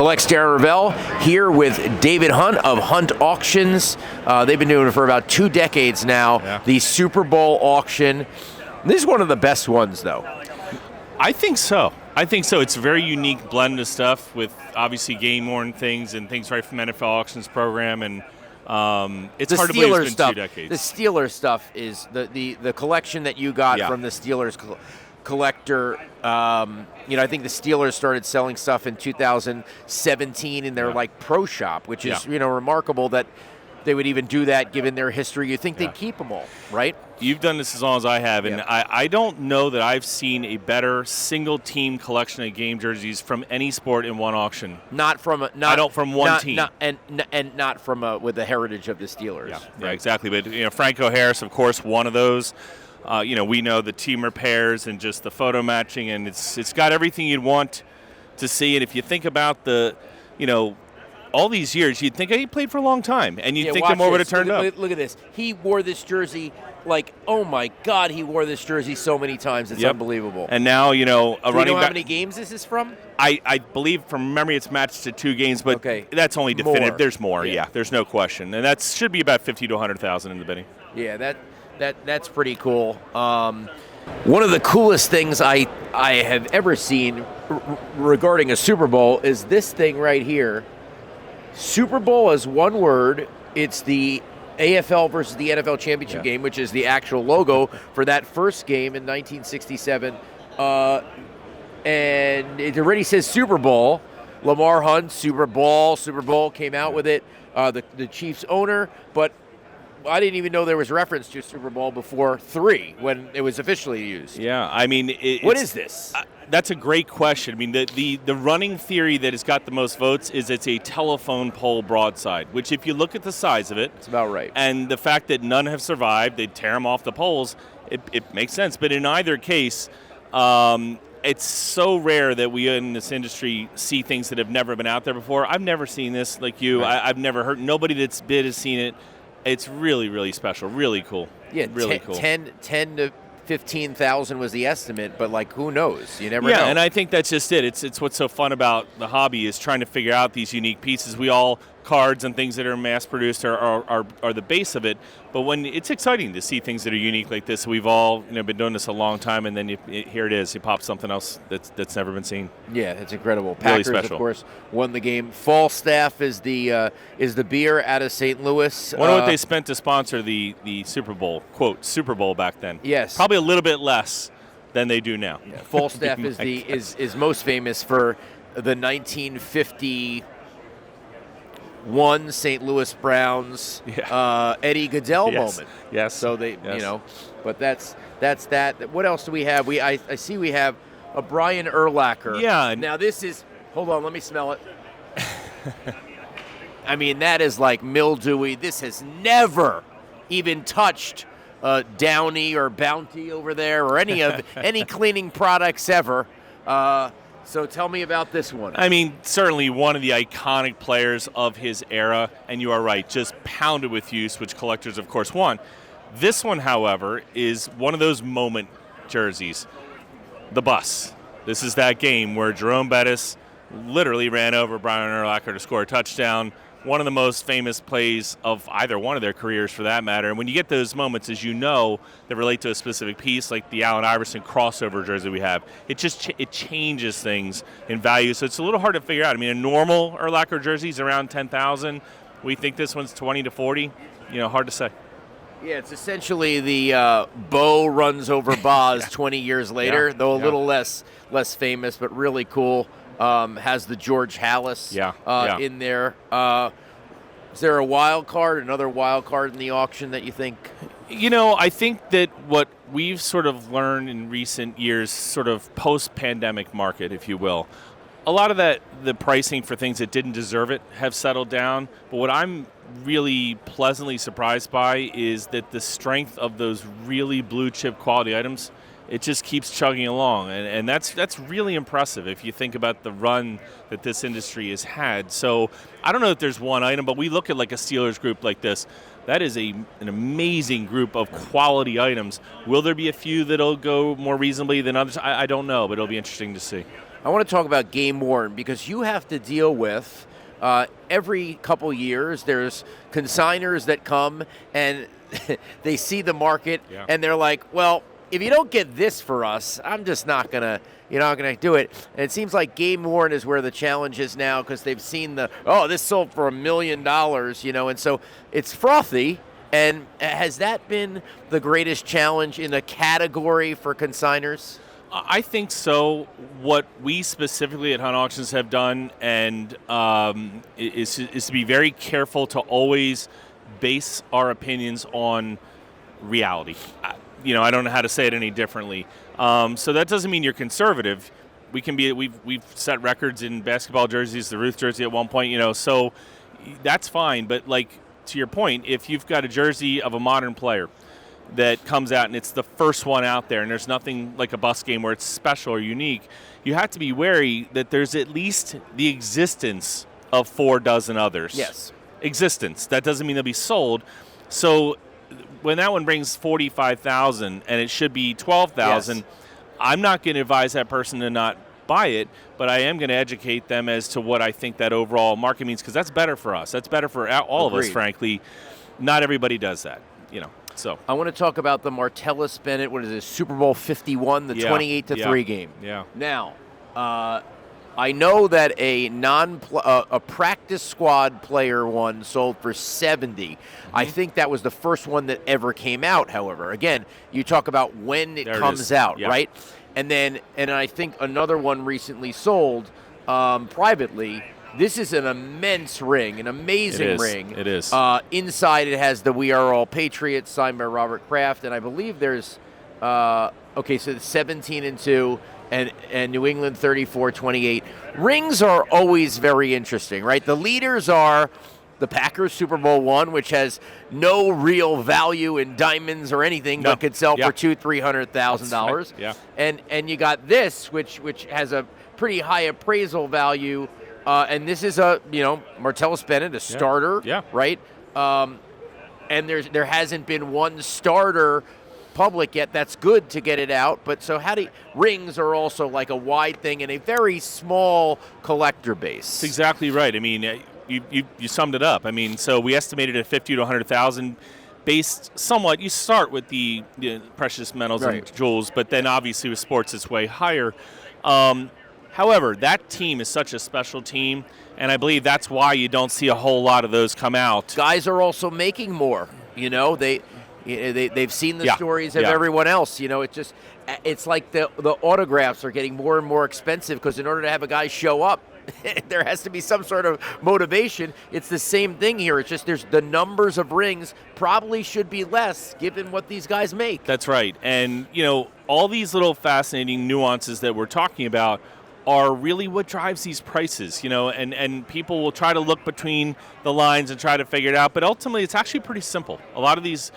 Collect Star Ravel here with David Hunt of Hunt Auctions. They've been doing it for about 2 decades now. Yeah. The Super Bowl auction. This is one of the best ones, though. I think so. It's a very unique blend of stuff with obviously game-worn things and things right from NFL auctions program, and it's The hard to believe Steelers it's been stuff. 2 decades. The Steelers stuff is the collection that you got from the Steelers collector. I think the Steelers started selling stuff in 2017 in their like pro shop, which is remarkable that they would even do that given their history. You think they'd keep them all, right? You've done this as long as I have, and I don't know that I've seen a better single-team collection of game jerseys from any sport in one auction. Not from one team, and not from with the heritage of the Steelers. Yeah, exactly. But Franco Harris, of course, one of those. We know the team repairs and just the photo matching, and it's got everything you'd want to see. And if you think about all these years, you'd think he played for a long time, and you'd think the more would have turned up. Look at this. He wore this jersey oh my God, he wore this jersey so many times. It's unbelievable. And now, Do you know how many games this is from? I believe from memory it's matched to 2 games, but that's only definitive. More. There's more, there's no question. And that should be about 50 to 100,000 in the bidding. Yeah, that's pretty cool. One of the coolest things I have ever seen regarding a Super Bowl is this thing right here. Super Bowl is one word. It's the AFL versus the NFL championship game, which is the actual logo for that first game in 1967. And it already says Super Bowl. Lamar Hunt, Super Bowl came out with it. The Chiefs owner, but I didn't even know there was reference to Super Bowl before 3 when it was officially used. Yeah, I mean, what is this? That's a great question. I mean, the running theory that has got the most votes is it's a telephone pole broadside, which if you look at the size of it, it's about right. And the fact that none have survived, they'd tear them off the poles, it makes sense. But in either case, it's so rare that we in this industry see things that have never been out there before. I've never seen this like you. Right. I've never heard. Nobody that's bid has seen it. It's really, really special. Really cool. Yeah, really cool. 10 to 15,000 was the estimate, but who knows? You never know. Yeah, and I think that's just it. It's what's so fun about the hobby is trying to figure out these unique pieces. We all cards and things that are mass produced are the base of it. But when it's exciting to see things that are unique like this, we've all been doing this a long time, and then here it is. You pop something else that's never been seen. Yeah, it's incredible. Really Packers, special. Of course, won the game. Falstaff is the beer out of St. Louis. I wonder what they spent to sponsor the Super Bowl, quote, Super Bowl back then. Yes. Probably a little bit less than they do now. Yeah. Falstaff is most famous for the 1951 St. Louis Browns Eddie Goodell moment. Yes. So but that's that. What else do we have? I see we have a Brian Urlacher. Yeah. Now this is, hold on, let me smell it. I mean, that is like mildewy. This has never even touched Downy or Bounty over there or any cleaning products ever. So tell me about this one. I mean, certainly one of the iconic players of his era, and you are right, just pounded with use, which collectors, of course, want. This one, however, is one of those moment jerseys. The bus. This is that game where Jerome Bettis literally ran over Brown and Urlacher to score a touchdown. One of the most famous plays of either one of their careers, for that matter. And when you get those moments, as you know, that relate to a specific piece, like the Allen Iverson crossover jersey we have, it just it changes things in value. So it's a little hard to figure out. I mean, a normal Urlacher jersey is around 10,000. We think this one's 20 to 40. Hard to say. Yeah, it's essentially the Bo runs over Boz 20 years later, though a little less famous, but really cool. Has the George Halas in there. Is there a wild card, another wild card in the auction that you think? I think that what we've sort of learned in recent years, sort of post-pandemic market, if you will, a lot of the pricing for things that didn't deserve it have settled down. But what I'm really pleasantly surprised by is that the strength of those really blue chip quality items, it just keeps chugging along, and that's really impressive if you think about the run that this industry has had. So I don't know if there's one item, but we look at like a Steelers group like this. That is an amazing group of quality items. Will there be a few that'll go more reasonably than others? I don't know, but it'll be interesting to see. I want to talk about game worn because you have to deal with every couple years. There's consigners that come and they see the market and they're like, well, if you don't get this for us, I'm just not gonna. You're not going to do it. And it seems like game worn is where the challenge is now because they've seen this sold for $1 million, and so it's frothy. And has that been the greatest challenge in the category for consigners? I think so. What we specifically at Hunt Auctions have done and is to be very careful to always base our opinions on reality. I don't know how to say it any differently. So that doesn't mean you're conservative. We can be. We've set records in basketball jerseys, the Ruth jersey at one point. So that's fine. But to your point, if you've got a jersey of a modern player that comes out and it's the first one out there, and there's nothing like a bus game where it's special or unique, you have to be wary that there's at least the existence of 4 dozen others. Yes, existence. That doesn't mean they'll be sold. So when that one brings 45,000 and it should be 12,000, yes, I'm not going to advise that person to not buy it, but I am going to educate them as to what I think that overall market means, because that's better for us. That's better for all of us, frankly. Not everybody does that, So I want to talk about the Martellus Bennett. What is this? Super Bowl 51, the 28-3 game. Yeah. Now, I know that a practice squad player one sold for 70. Mm-hmm. I think that was the first one that ever came out. However, again, you talk about when it comes out, right? And I think another one recently sold privately. This is an immense ring, an amazing ring. It is. Inside it has the "We Are All Patriots" signed by Robert Kraft, and I believe there's so it's 17-2. And New England 34-28. Rings are always very interesting, right? The leaders are the Packers Super Bowl I, which has no real value in diamonds or anything, but could sell for $200,000-$300,000. Yeah. And you got this, which has a pretty high appraisal value, and this is a Martellus Bennett, a starter, right? And there hasn't been one starter public yet. That's good to get it out, but so rings are also like a wide thing and a very small collector base. That's exactly right. I mean, you summed it up. I mean, so we estimated at 50 to 100,000 based somewhat. You start with the precious metals and jewels, but then obviously with sports it's way higher. However, that team is such a special team, and I believe that's why you don't see a whole lot of those come out. Guys are also making more. They've seen the stories of everyone else. It's like the autographs are getting more and more expensive because in order to have a guy show up, there has to be some sort of motivation. It's the same thing here. It's just the numbers of rings probably should be less given what these guys make. That's right. And, all these little fascinating nuances that we're talking about are really what drives these prices, and people will try to look between the lines and try to figure it out, but ultimately it's actually pretty simple. A lot of these,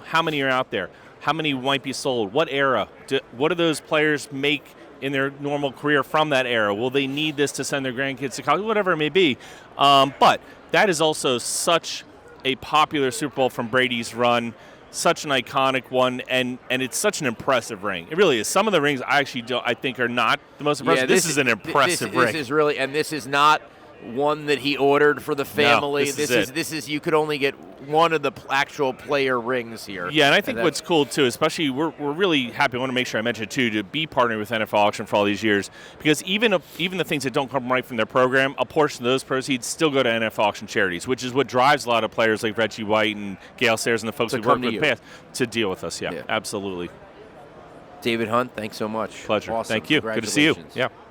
how many are out there? How many might be sold? What era? What do those players make in their normal career from that era? Will they need this to send their grandkids to college? Whatever it may be. But that is also such a popular Super Bowl from Brady's run, such an iconic one, and it's such an impressive ring. It really is. Some of the rings I think are not the most impressive. Yeah, this is an impressive ring. This is really, and this is not one that he ordered for the family. No, this is you could only get one of the actual player rings here. Yeah, and I think what's cool too, especially we're really happy. I want to make sure I mention it too, to be partnering with NFL Auction for all these years, because even the things that don't come right from their program, a portion of those proceeds still go to NFL Auction charities, which is what drives a lot of players like Reggie White and Gail Sayers and the folks we work with in the past to deal with us. Yeah, absolutely. David Hunt, thanks so much. Pleasure. Awesome. Thank you. Good to see you. Yeah.